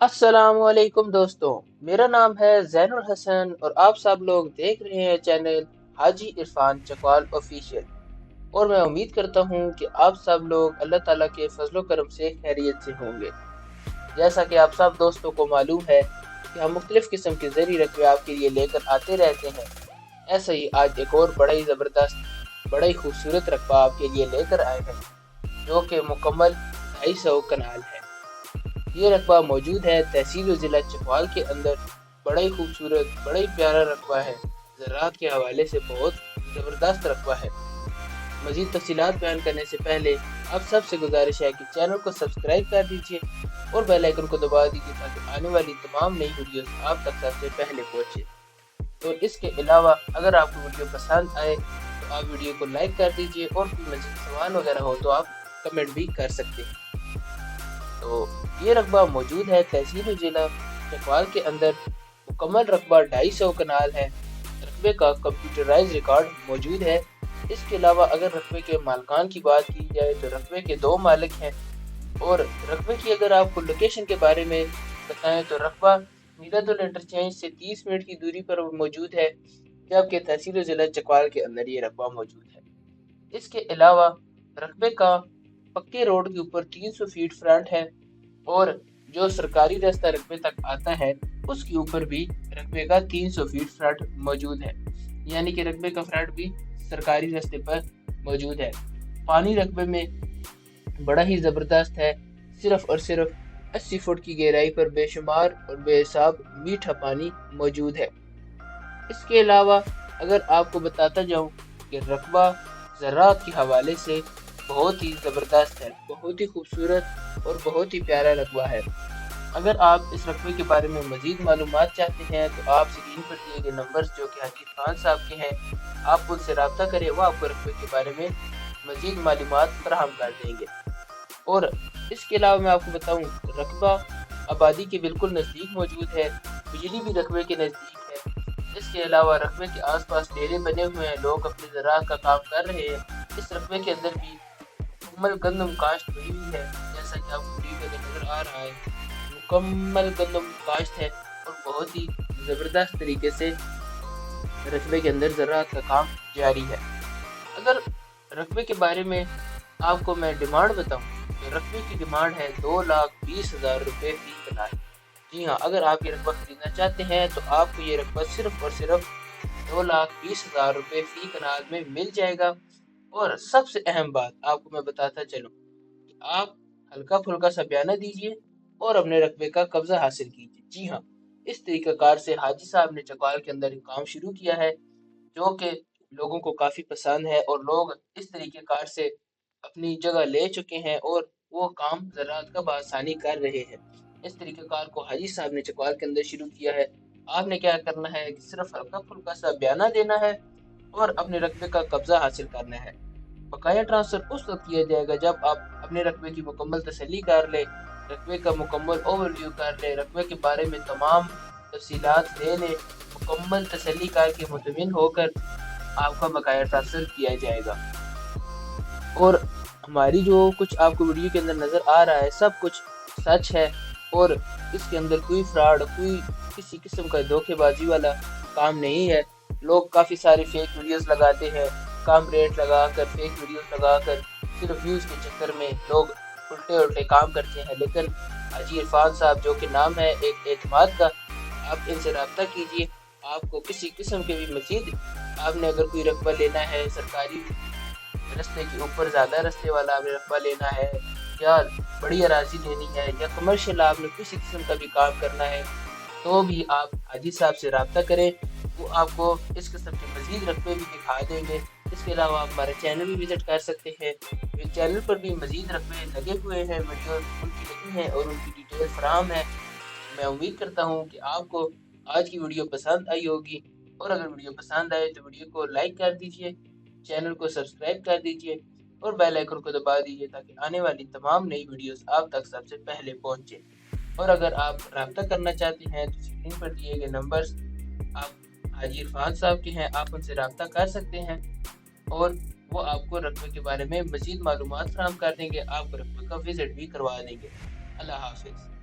अस्सलामुअलैकुम दोस्तों। मेरा नाम है जैनुल हसन और आप सब लोग देख रहे हैं चैनल हाजी इरफान चकवाल ऑफिशियल। और मैं उम्मीद करता हूं कि आप सब लोग अल्लाह ताला के फजलो करम से खैरियत से होंगे। जैसा कि आप सब दोस्तों को मालूम है कि हम मुख्तलिफ किस्म के ज़री रकबे आपके लिए लेकर आते रहते हैं। ऐसे ही आज एक और बड़ा ही ज़बरदस्त बड़ा ही खूबसूरत रकबा आपके लिए लेकर आए हैं, जो कि मुकम्मल 250 कनाल है। ये रकबा मौजूद है तहसील ज़िला चकवाल के अंदर। बड़ा ही खूबसूरत बड़ा ही प्यारा रकबा है। ज़राअत के हवाले से बहुत ज़बरदस्त रकबा है। मज़ीद तफ़सीलात बयान करने से पहले आप सबसे गुजारिश है कि चैनल को सब्सक्राइब कर दीजिए और बेल आइकन को दबा दीजिए ताकि आने वाली तमाम नई वीडियोस आप तक सबसे पहले पहुंचे। तो इसके अलावा अगर आपको वीडियो पसंद आए तो आप वीडियो को लाइक कर दीजिए और कोई मज़ीद सवाल वगैरह हो तो आप कमेंट भी कर सकते हैं। तो ये रकबा मौजूद है तहसील ज़िला चकवाल के अंदर। मुकम्मल रकबा 250 कनाल है। रकबे का कंप्यूटराइज रिकॉर्ड मौजूद है। इसके अलावा अगर रकबे के मालकान की बात की जाए तो रकबे के 2 मालिक हैं। और रकबे की अगर आपको लोकेशन के बारे में बताएं तो रकबा मीरातुल इंटरचेंज से 30 मिनट की दूरी पर मौजूद है, जबकि तहसील ज़िला चकवाल के अंदर ये रकबा मौजूद है। इसके अलावा रकबे का पक्के रोड के ऊपर 300 फीट फ्रंट है और जो सरकारी रास्ता रकबे तक आता है उसके ऊपर भी रकबे का 300 फीट फ्रंट मौजूद है, यानी कि रकबे का फ्रंट भी सरकारी रास्ते पर मौजूद है। पानी रकबे में बड़ा ही ज़बरदस्त है। सिर्फ और सिर्फ 80 फुट की गहराई पर बेशुमार और बेहिसाब मीठा पानी मौजूद है। इसके अलावा अगर आपको बताता जाऊं कि रकबा ज़राअत के हवाले से बहुत ही ज़बरदस्त है, बहुत ही खूबसूरत और बहुत ही प्यारा रकबा है। अगर आप इस रकबे के बारे में मज़ीद मालूमात चाहते हैं तो आप स्क्रीन पर दिए गए नंबर्स जो कि हाजी खान साहब के हैं, आप उनसे रब्ता करें, वो आपको रकबे के बारे में मज़ीद मालूमात फराहम कर देंगे। और इसके अलावा मैं आपको बताऊं, रकबा आबादी के बिल्कुल नज़दीक मौजूद है। बिजली भी रकबे के नज़दीक है। इसके अलावा रकबे के आसपास डेरे बने हुए हैं, लोग अपनी ज़राअत का काम कर रहे हैं। इस रकबे के अंदर भी मुकम्मल गंदम काश्त हुई हुई है, जैसा कि आपको वीडियो में नज़र आ रहा है। मुकम्मल गंदम काश्त है और बहुत ही ज़बरदस्त तरीके से रकबे के अंदर ज़राअत का काम जारी है। अगर रकबे के बारे में आपको मैं डिमांड बताऊं तो रकबे की डिमांड है 2,20,000 रुपये फी कनाल। जी हाँ, अगर आप ये रकबा खरीदना चाहते हैं तो आपको ये रकबा सिर्फ और सिर्फ 2,20,000 रुपये फी कनाल में मिल जाएगा। और सबसे अहम बात आपको मैं बताता चलूं कि आप हल्का फुल्का सा बयाना दीजिए और अपने रकबे का कब्जा हासिल कीजिए। जी हाँ, इस तरीक़ाकार से हाजी साहब ने चकवाल के अंदर एक काम शुरू किया है, जो कि लोगों को काफ़ी पसंद है और लोग इस तरीक़ेकार से अपनी जगह ले चुके हैं और वो काम ज़राअत का बआसानी कर रहे हैं। इस तरीक़ेकार को हाजी साहब ने चकवाल के अंदर शुरू किया है। आपने क्या करना है कि सिर्फ हल्का फुल्का सा बयाना देना है और अपने रकबे का कब्जा हासिल करना है। बकाया ट्रांसफ़र उस वक्त किया जाएगा जब आप अपने रकबे की मुकम्मल तसल्ली कर लें, रकबे का मुकम्मल ओवरव्यू कर लें, रकबे के बारे में तमाम तफसीलात ले लें। मुकम्मल तसल्ली करके मुतमिन होकर आपका बकाया ट्रांसफ़र किया जाएगा। और हमारी जो कुछ आपको वीडियो के अंदर नज़र आ रहा है सब कुछ सच है और इसके अंदर कोई फ्रॉड, कोई किसी किस्म का धोखेबाजी वाला काम नहीं है। लोग काफ़ी सारे फेक वीडियोस लगाते हैं, कम रेट लगाकर फेक वीडियोस लगाकर सिर्फ व्यूज़ के चक्कर में लोग उल्टे उल्टे काम करते हैं। लेकिन हाजी इरफान साहब जो कि नाम है एक एतमाद का, आप इनसे रब्ता कीजिए। आपको किसी किस्म के भी मज़ीद आपने अगर कोई रकबा लेना है, सरकारी रास्ते के ऊपर ज़्यादा रास्ते वाला आपने रकबा लेना है या बड़ी अराजी लेनी है या कमर्शियल आपने किसी किस्म का भी काम करना है, तो भी आप हाजी साहब से रब्ता करें। वो आपको इस किस्म के मज़ीद रकबे भी दिखा देंगे। इसके अलावा आप हमारे चैनल भी विज़िट कर सकते हैं। इस चैनल पर भी मज़ीद रकबे लगे हुए हैं, वीडियो उनकी लगी हैं और उनकी डिटेल फराहम है। मैं उम्मीद करता हूँ कि आपको आज की वीडियो पसंद आई होगी और अगर वीडियो पसंद आए तो वीडियो को लाइक कर दीजिए, चैनल को सब्सक्राइब कर दीजिए और बेल आइकन को दबा दीजिए ताकि आने वाली तमाम नई वीडियोस आप तक सबसे पहले पहुंचे। और अगर आप रब्ता करना चाहते हैं तो स्क्रीन पर दिए गए नंबर्स आप हाजी इरफान साहब के हैं, आप उनसे रब्ता कर सकते हैं और वो आपको रकबे के बारे में मज़ीद मालूमात फराहम कर देंगे, आपको रकबे का विज़िट भी करवा देंगे। अल्लाह हाफ़िज़।